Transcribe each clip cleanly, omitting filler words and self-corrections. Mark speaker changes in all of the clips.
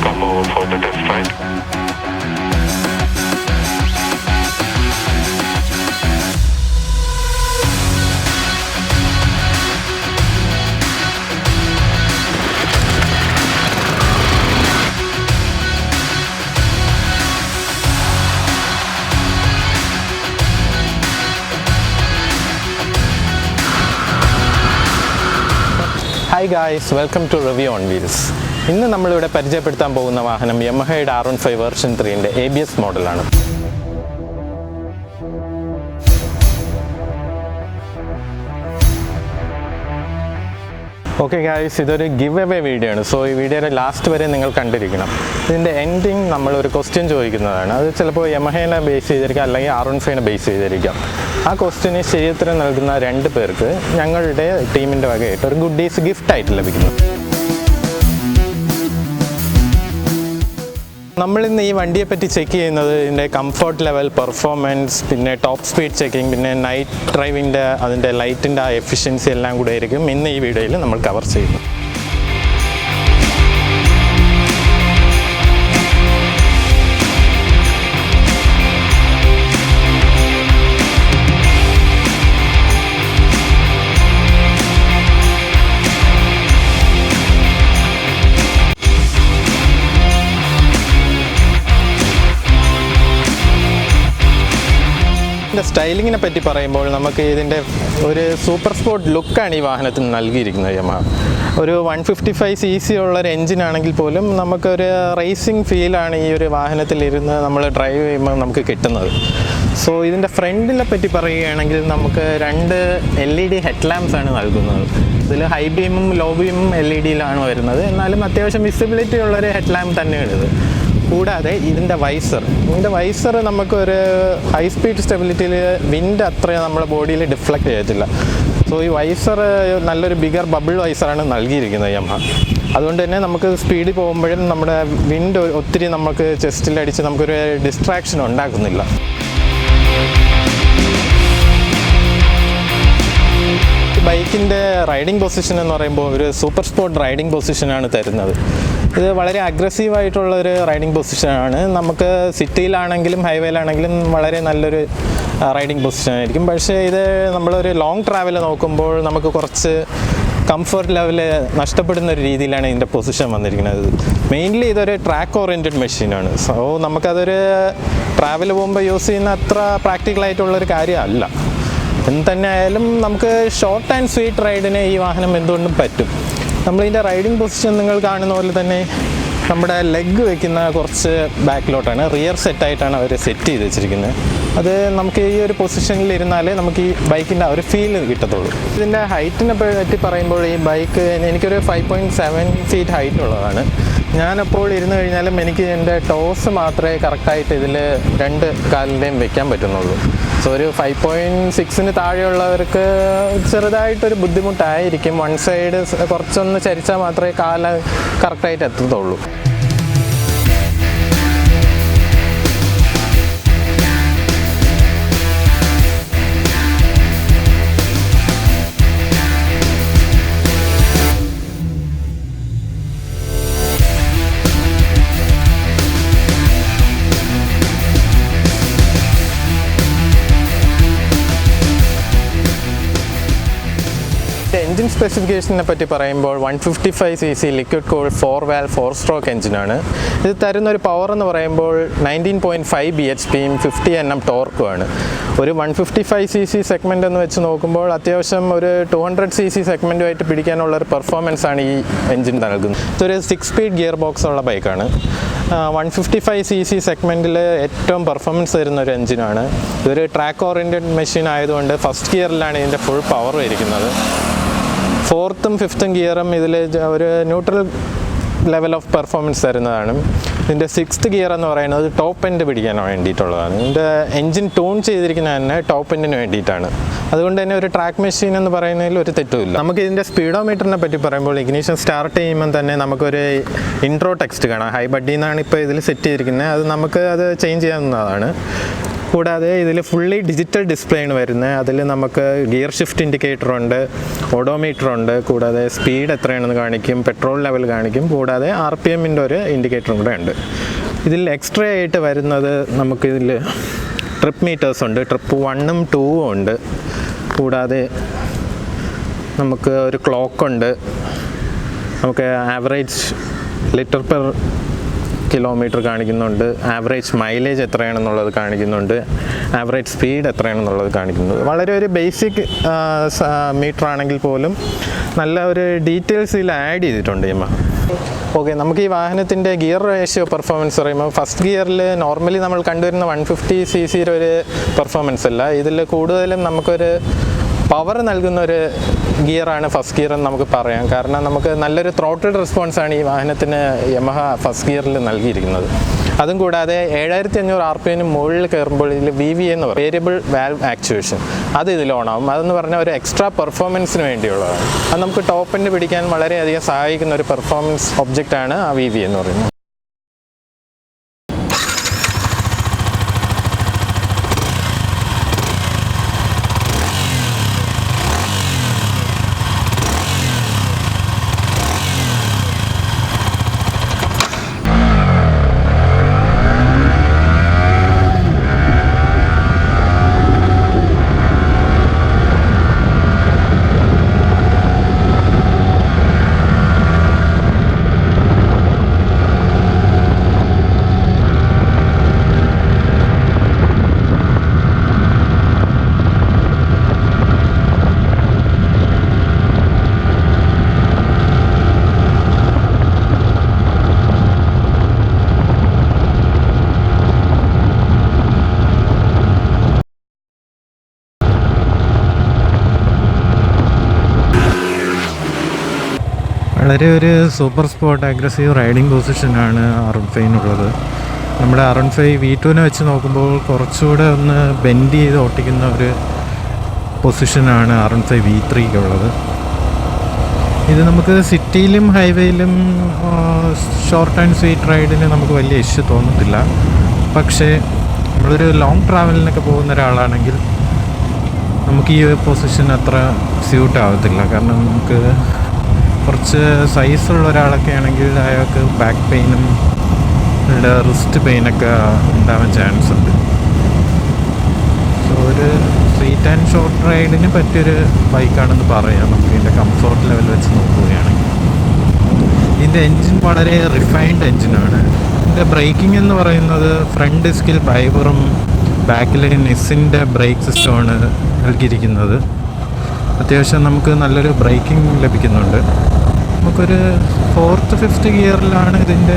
Speaker 1: come over for the test ride.
Speaker 2: Hi guys, welcome to Review on Wheels. ഇന്ന് നമ്മളിവിടെ പരിചയപ്പെടുത്താൻ പോകുന്ന വാഹനം യമഹയുടെ R15 വേർഷൻ 3ൻ്റെ ABS മോഡലാണ്. ഓക്കെ ഗായ്സ്, ഇതൊരു ഗിവ് അവേ വീഡിയോ ആണ്. സോ ഈ വീഡിയോയുടെ ലാസ്റ്റ് വരെ നിങ്ങൾ കണ്ടിരിക്കണം. ഇതിൻ്റെ എൻഡിങ് നമ്മളൊരു ക്വസ്റ്റ്യൻ ചോദിക്കുന്നതാണ്. അത് ചിലപ്പോൾ യമഹേനെ ബേസ് ചെയ്തിരിക്കാം, അല്ലെങ്കിൽ R15നെ ബേസ് ചെയ്തിരിക്കാം. ആ ക്വസ്റ്റ്യന് ശരിയുത്തരം നൽകുന്ന 2 പേർക്ക് ഞങ്ങളുടെ ടീമിൻ്റെ വകയായിട്ട് ഒരു ഗുഡീസ് ഗിഫ്റ്റായിട്ട് ലഭിക്കുന്നു. നമ്മളിന്ന് ഈ വണ്ടിയെപ്പറ്റി ചെക്ക് ചെയ്യുന്നത് ഇതിൻ്റെ കംഫർട്ട് ലെവൽ, പെർഫോമൻസ്, പിന്നെ ടോപ്പ് സ്പീഡ് ചെക്കിങ്, പിന്നെ നൈറ്റ് ഡ്രൈവിൻ്റെ അതിൻ്റെ ലൈറ്റിൻ്റെ ആ എഫിഷ്യൻസി എല്ലാം കൂടെ ആയിരിക്കും ഇന്ന് ഈ വീഡിയോയിൽ നമ്മൾ കവർ ചെയ്യുന്നത്. സ്റ്റൈലിങ്ങിനെ പറ്റി പറയുമ്പോൾ നമുക്ക് ഇതിൻ്റെ ഒരു സൂപ്പർ സ്പോർട്ട് ലുക്കാണ് ഈ വാഹനത്തിന് നൽകിയിരിക്കുന്നത് യമഹ. ഒരു 155cc ഉള്ളൊരു എൻജിനാണെങ്കിൽ പോലും നമുക്കൊരു റേസിംഗ് ഫീലാണ് ഈ ഒരു വാഹനത്തിലിരുന്ന് നമ്മൾ ഡ്രൈവ് ചെയ്യുമ്പോൾ നമുക്ക് കിട്ടുന്നത്. സോ ഇതിൻ്റെ ഫ്രണ്ടിനെ പറ്റി പറയുകയാണെങ്കിൽ നമുക്ക് 2 LED ഹെഡ് ലാമ്പ്സ് ആണ് നൽകുന്നത്. ഇതിൽ ഹൈ ബീമും ലോ ബീമും LED-യിലാണ് വരുന്നത്. എന്നാലും അത്യാവശ്യം വിസിബിലിറ്റി ഉള്ളൊരു ഹെഡ് ലാമ്പ് തന്നെയാണിത്. കൂടാതെ ഇതിൻ്റെ വൈസർ നമുക്കൊരു ഹൈ സ്പീഡ് സ്റ്റെബിലിറ്റിയിൽ വിൻഡ് അത്രയും നമ്മുടെ ബോഡിയിൽ ഡിഫ്ലക്റ്റ് ചെയ്യത്തില്ല. സോ ഈ വൈസർ നല്ലൊരു ബിഗർ ബബിൾ വൈസറാണ് നൽകിയിരിക്കുന്നത് യമഹ. അതുകൊണ്ട് തന്നെ നമുക്ക് സ്പീഡിൽ പോകുമ്പോഴും നമ്മുടെ വിൻഡ് ഒത്തിരി നമുക്ക് ചെസ്റ്റിലടിച്ച് നമുക്കൊരു ഡിസ്ട്രാക്ഷൻ ഉണ്ടാക്കുന്നില്ല. ബൈക്കിൻ്റെ റൈഡിംഗ് പൊസിഷൻ എന്ന് പറയുമ്പോൾ ഒരു സൂപ്പർ സ്പോർട്ട് റൈഡിംഗ് പൊസിഷനാണ് തരുന്നത്. ഇത് വളരെ അഗ്രസീവായിട്ടുള്ളൊരു റൈഡിംഗ് പൊസിഷനാണ്. നമുക്ക് സിറ്റിയിലാണെങ്കിലും ഹൈവേയിലാണെങ്കിലും വളരെ നല്ലൊരു റൈഡിംഗ് പൊസിഷനായിരിക്കും. പക്ഷേ ഇത് നമ്മളൊരു ലോങ് ട്രാവൽ നോക്കുമ്പോൾ നമുക്ക് കുറച്ച് കംഫർട്ട് ലെവൽ നഷ്ടപ്പെടുന്ന ഒരു രീതിയിലാണ് ഇതിൻ്റെ പൊസിഷൻ വന്നിരിക്കുന്നത്. മെയിൻലി ഇതൊരു ട്രാക്ക് ഓറിയൻറ്റഡ് മെഷീനാണ്. സോ നമുക്കതൊരു ട്രാവൽ പോകുമ്പോൾ യൂസ് ചെയ്യുന്ന അത്ര പ്രാക്ടിക്കലായിട്ടുള്ളൊരു കാര്യമല്ല. എന്ത് തന്നെ ആയാലും നമുക്ക് ഷോർട്ട് ആൻഡ് സ്വീറ്റ് റൈഡിന് ഈ വാഹനം എന്തുകൊണ്ടും പറ്റും. നമ്മളിതിൻ്റെ റൈഡിംഗ് പൊസിഷൻ നിങ്ങൾ കാണുന്ന പോലെ തന്നെ നമ്മുടെ ലെഗ് വയ്ക്കുന്ന കുറച്ച് ബാക്കിലോട്ടാണ്, റിയർ സെറ്റായിട്ടാണ് അവർ സെറ്റ് ചെയ്ത് വെച്ചിരിക്കുന്നത്. അത് നമുക്ക് ഈ ഒരു പൊസിഷനിൽ ഇരുന്നാലേ നമുക്ക് ഈ ബൈക്കിൻ്റെ ആ ഒരു ഫീൽ കിട്ടത്തുള്ളൂ. ഇതിൻ്റെ ഹൈറ്റിനെ പറ്റി പറയുമ്പോൾ ഈ ബൈക്ക് എനിക്കൊരു 5.7 ഫീറ്റ് ഹൈറ്റ് ഉള്ളതാണ്. ഞാനപ്പോൾ ഇരുന്ന് കഴിഞ്ഞാലും എനിക്ക് എൻ്റെ ടോസ് മാത്രമേ കറക്റ്റായിട്ട് ഇതിൽ 2 കാലിൻ്റെയും വെക്കാൻ പറ്റുന്നുള്ളൂ. സോ ഒരു 5.6-ന് താഴെയുള്ളവർക്ക് ചെറുതായിട്ടൊരു ബുദ്ധിമുട്ടായിരിക്കും. വൺ സൈഡ് കുറച്ചൊന്ന് ചരിച്ചാൽ മാത്രമേ കാല് കറക്റ്റായിട്ട് എത്തത്തുള്ളൂ. എൻജിൻ സ്പെസിഫിക്കേഷനെ പറ്റി പറയുമ്പോൾ 155cc liquid cooled 4-valve 4-stroke എഞ്ചിനാണ്. ഇത് തരുന്നൊരു പവർ എന്ന് പറയുമ്പോൾ 19.5 bhpയും 50 Nm ടോർക്കുമാണ്. ഒരു 155cc സെഗ്മെൻ്റ് എന്ന് വെച്ച് നോക്കുമ്പോൾ അത്യാവശ്യം ഒരു 200cc സെഗ്മെൻറ്റുമായിട്ട് പിടിക്കാനുള്ളൊരു പെർഫോമൻസാണ് ഈ എൻജിൻ നൽകുന്നത്. ഇതൊരു 6-speed ഗിയർ ബോക്സ് ഉള്ള ബൈക്കാണ്. 155cc സെഗ്മെൻറ്റിൽ ഏറ്റവും പെർഫോമൻസ് തരുന്ന ഒരു എൻജിനാണ്. ഇതൊരു ട്രാക്ക് ഓറിയൻറ്റഡ് മെഷീൻ ആയതുകൊണ്ട് ഫസ്റ്റ് ഗിയറിലാണ് ഇതിൻ്റെ ഫുൾ പവർ ഇരിക്കുന്നത്. 4th-ഉം 5th-ഉം ഗിയറും ഇതിൽ ഒരു ന്യൂട്രൽ ലെവൽ ഓഫ് പെർഫോമൻസ് തരുന്നതാണ്. ഇതിൻ്റെ 6th ഗിയർ എന്ന് പറയുന്നത് ടോപ്പ് എൻഡ് പിടിക്കാൻ വേണ്ടിയിട്ടുള്ളതാണ്. ഇതിൻ്റെ എൻജിൻ ട്യൂൺ ചെയ്തിരിക്കുന്നത് തന്നെ ടോപ്പ് എൻഡിന് വേണ്ടിയിട്ടാണ്. അതുകൊണ്ട് തന്നെ ഒരു ട്രാക്ക് മെഷീൻ എന്ന് പറയുന്നതിൽ ഒരു തെറ്റുമില്ല. നമുക്ക് ഇതിൻ്റെ സ്പീഡോമീറ്ററിനെ പറ്റി പറയുമ്പോൾ ഇഗ്നിഷൻ സ്റ്റാർട്ട് ചെയ്യുമ്പോൾ തന്നെ നമുക്കൊരു ഇൻട്രോ ടെക്സ്റ്റ് കാണാം. ഹൈ ബഡ്ഡി എന്നാണ് ഇപ്പോൾ ഇതിൽ സെറ്റ് ചെയ്തിരിക്കുന്നത്. അത് നമുക്ക് അത് ചേഞ്ച് ചെയ്യാവുന്നതാണ്. കൂടാതെ ഇതിൽ ഫുള്ളി ഡിജിറ്റൽ ഡിസ്പ്ലേ ആണ് വരുന്നത്. അതിൽ നമുക്ക് ഗിയർ ഷിഫ്റ്റ് ഇൻഡിക്കേറ്റർ ഉണ്ട്, ഓഡോമീറ്റർ ഉണ്ട്, കൂടാതെ സ്പീഡ് എത്രയാണെന്ന് കാണിക്കും, പെട്രോൾ ലെവൽ കാണിക്കും, കൂടാതെ RPMൻ്റെ ഒരു ഇൻഡിക്കേറ്ററും കൂടെ ഉണ്ട്. ഇതിൽ എക്സ്ട്രാ ആയിട്ട് വരുന്നത് നമുക്കിതിൽ ട്രിപ്പ് മീറ്റേഴ്സ് ഉണ്ട്, ട്രിപ്പ് 1ഉം 2ഉം ഉണ്ട്. കൂടാതെ നമുക്ക് ഒരു ക്ലോക്കുണ്ട്, നമുക്ക് ആവറേജ് ലിറ്റർ പെർ കിലോമീറ്റർ കാണിക്കുന്നുണ്ട്, ആവറേജ് മൈലേജ് എത്രയാണെന്നുള്ളത് കാണിക്കുന്നുണ്ട്, ആവറേജ് സ്പീഡ് എത്രയാണെന്നുള്ളത് കാണിക്കുന്നുണ്ട്. വളരെ ഒരു ബേസിക് മീറ്റർ ആണെങ്കിൽ പോലും നല്ല ഒരു ഡീറ്റെയിൽസ് ഇതിൽ ആഡ് ചെയ്തിട്ടുണ്ട് യമഹ. ഓക്കെ, നമുക്ക് ഈ വാഹനത്തിൻ്റെ ഗിയർ റേഷ്യോ പെർഫോമൻസ് പറയുമ്പോൾ ഫസ്റ്റ് ഗിയറിൽ നോർമലി നമ്മൾ കണ്ടുവരുന്ന 150cc ഒരു പെർഫോമൻസ് അല്ല. ഇതിൽ കൂടുതലും നമുക്കൊരു പവർ നൽകുന്ന ഒരു ഗിയറാണ് ഫസ്റ്റ് ഗിയർ എന്ന് നമുക്ക് പറയാം. കാരണം നമുക്ക് നല്ലൊരു ത്രോട്ടിൽ റെസ്പോൺസാണ് ഈ വാഹനത്തിന് യമഹ ഫസ്റ്റ് ഗിയറിൽ നൽകിയിരിക്കുന്നത്. അതും കൂടാതെ 7500 RPM മുകളിൽ കയറുമ്പോൾ ഇതിൽ VV എന്ന് പറയും, വേരിയബിൾ വാൽവ് ആക്ച്വേഷൻ, അത് ഇതിൽ ഓണാവും. അതെന്ന് പറഞ്ഞാൽ ഒരു എക്സ്ട്രാ പെർഫോമൻസിന് വേണ്ടിയുള്ളതാണ്. അത് നമുക്ക് ടോപ്പ് എൻഡ് പിടിക്കാൻ വളരെയധികം സഹായിക്കുന്ന ഒരു പെർഫോമൻസ് ഒബ്ജക്റ്റാണ് ആ VV എന്ന് പറയുന്നത്. വളരെ ഒരു സൂപ്പർ സ്പോർട്ട് അഗ്രസീവ് റൈഡിങ് പൊസിഷനാണ് R15 നമ്മുടെ R15 V2 വെച്ച് നോക്കുമ്പോൾ കുറച്ചുകൂടെ ഒന്ന് ബെൻഡ് ചെയ്ത് ഓട്ടിക്കുന്ന ഒരു പൊസിഷനാണ് R15 V3 ഇത് നമുക്ക് സിറ്റിയിലും ഹൈവേയിലും ഷോർട്ട് ആൻഡ് സ്വീറ്റ് റൈഡിന് നമുക്ക് വലിയ ഇഷ്യൂ തോന്നത്തില്ല. പക്ഷേ നമ്മളൊരു ലോങ് ട്രാവലിനൊക്കെ പോകുന്ന ഒരാളാണെങ്കിൽ നമുക്ക് ഈ പൊസിഷൻ അത്ര സ്യൂട്ട് ആവത്തില്ല. കാരണം നമുക്ക് കുറച്ച് സൈസുള്ള ഒരാളൊക്കെ ആണെങ്കിൽ അയാൾക്ക് ബാക്ക് പെയിനും റിസ്റ്റ് പെയിനൊക്കെ ഉണ്ടാവാൻ ചാൻസ് ഉണ്ട്. സോ ഒരു സ്ട്രീറ്റ് ആൻഡ് ഷോർട്ട് റൈഡിന് പറ്റിയൊരു ബൈക്കാണെന്ന് പറയാം നമുക്ക് ഇതിൻ്റെ കംഫോർട്ട് ലെവൽ വെച്ച് നോക്കുകയാണെങ്കിൽ. ഇതിൻ്റെ എൻജിൻ വളരെ റിഫൈൻഡ് എൻജിനാണ്. ഇതിൻ്റെ ബ്രേക്കിംഗ് എന്ന് പറയുന്നത് ഫ്രണ്ട് ഡിസ്കിൽ ബൈബറും ബാക്കിൽ നെസ്സിൻ്റെ ബ്രേക്ക് സിസ്റ്റമാണ് നൽകിയിരിക്കുന്നത്. അത്യാവശ്യം നമുക്ക് നല്ലൊരു ബ്രേക്കിംഗ് ലഭിക്കുന്നുണ്ട്. നമുക്കൊരു 4th 5th ഗിയറിലാണ് ഇതിൻ്റെ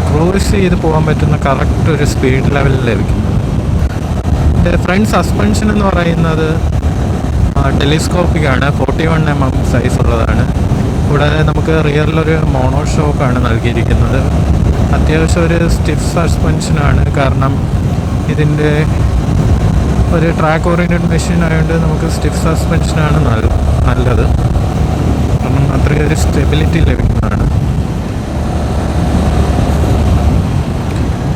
Speaker 2: ക്രൂസ് ചെയ്ത് പോകാൻ പറ്റുന്ന കറക്റ്റ് ഒരു സ്പീഡ് ലെവലിൽ ലഭിക്കുന്നത്. ഇതിൻ്റെ ഫ്രണ്ട് സസ്പെൻഷൻ എന്ന് പറയുന്നത് ടെലിസ്കോപ്പിക്കാണ്, 41 mm സൈസ് ഉള്ളതാണ്. കൂടാതെ നമുക്ക് റിയറിലൊരു മോണോ ഷോക്കാണ് നൽകിയിരിക്കുന്നത്. അത്യാവശ്യം ഒരു സ്റ്റിഫ് സസ്പെൻഷനാണ്, കാരണം ഇതിൻ്റെ ഒരു ട്രാക്ക് ഓറിയൻറ്റഡ് മെഷീൻ ആയതുകൊണ്ട് നമുക്ക് സ്റ്റിഫ് സസ്പെൻഷനാണ് നല്ലത്. കാരണം അത്രയും ഒരു സ്റ്റെബിലിറ്റി ലഭിക്കുന്നതാണ്.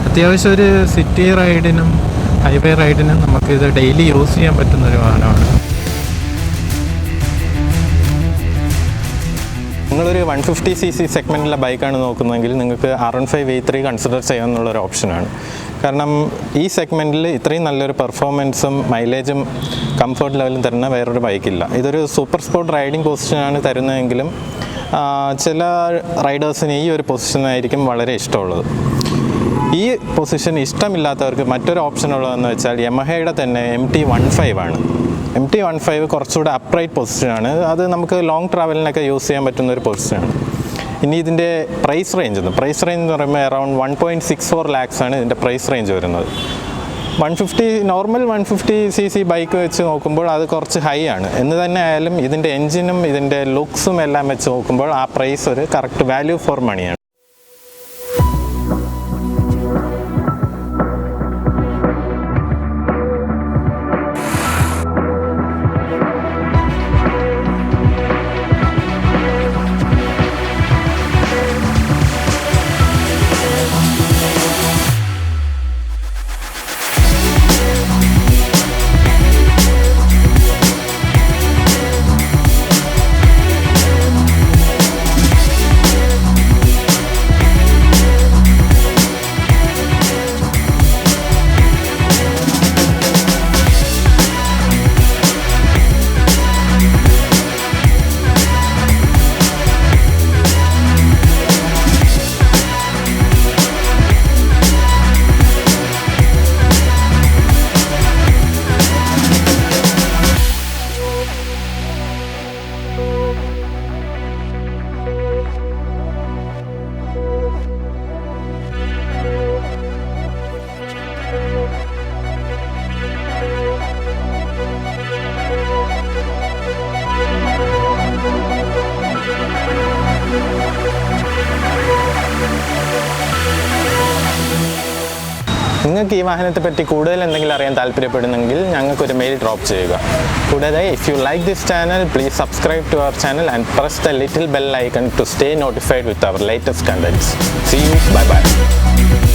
Speaker 2: അത്യാവശ്യം ഒരു സിറ്റി റൈഡിനും ഹൈവേ റൈഡിനും നമുക്കിത് ഡെയിലി യൂസ് ചെയ്യാൻ പറ്റുന്നൊരു വാഹനമാണ്. നിങ്ങളൊരു 150cc സെഗ്മെൻറ്റിലെ ബൈക്കാണ് നോക്കുന്നതെങ്കിൽ നിങ്ങൾക്ക് R15 V3 കൺസിഡർ ചെയ്യാമെന്നുള്ളൊരു ഓപ്ഷനാണ്. കാരണം ഈ സെഗ്മെൻറ്റിൽ ഇത്രയും നല്ലൊരു പെർഫോമൻസും മൈലേജും കംഫർട്ട് ലെവലും തരുന്ന വേറൊരു ബൈക്കില്ല. ഇതൊരു സൂപ്പർ സ്പോർട്ട് റൈഡിങ് പൊസിഷനാണ് തരുന്നതെങ്കിലും ചില റൈഡേഴ്സിന് ഈ ഒരു പൊസിഷനായിരിക്കും വളരെ ഇഷ്ടമുള്ളത്. ഈ പൊസിഷൻ ഇഷ്ടമില്ലാത്തവർക്ക് മറ്റൊരു ഓപ്ഷൻ ഉള്ളതെന്ന് വെച്ചാൽ യമഹയുടെ തന്നെ MT-15 ആണ്. MT-15 കുറച്ചുകൂടെ അപ്രൈറ്റ് പൊസിഷനാണ്. അത് നമുക്ക് ലോങ് ട്രാവലിനൊക്കെ യൂസ് ചെയ്യാൻ പറ്റുന്ന ഒരു പൊസിഷനാണ്. ഇനി ഇതിൻ്റെ പ്രൈസ് റേഞ്ച് എന്ന് പറയുമ്പോൾ അറൗണ്ട് 1.64 lakhs ആണ് ഇതിൻ്റെ പ്രൈസ് റേഞ്ച് വരുന്നത്. 150 നോർമൽ 150cc ബൈക്ക് വെച്ച് നോക്കുമ്പോൾ അത് കുറച്ച് ഹൈ ആണ്. എന്ന് തന്നെ ആയാലും ഇതിൻ്റെ എൻജിനും ഇതിൻ്റെ ലുക്സും എല്ലാം വെച്ച് നോക്കുമ്പോൾ ആ പ്രൈസ് ഒരു കറക്റ്റ് വാല്യൂ ഫോർ മണിയാണ്. നിങ്ങൾക്ക് ഈ വാഹനത്തെപ്പറ്റി കൂടുതൽ എന്തെങ്കിലും അറിയാൻ താല്പര്യപ്പെടുന്നെങ്കിൽ ഞങ്ങൾക്കൊരു മെയിൽ ഡ്രോപ്പ് ചെയ്യുക. കൂടാതെ if you like this channel, please subscribe to our channel and press the little bell icon to stay notified with our latest contents. See you. Bye bye.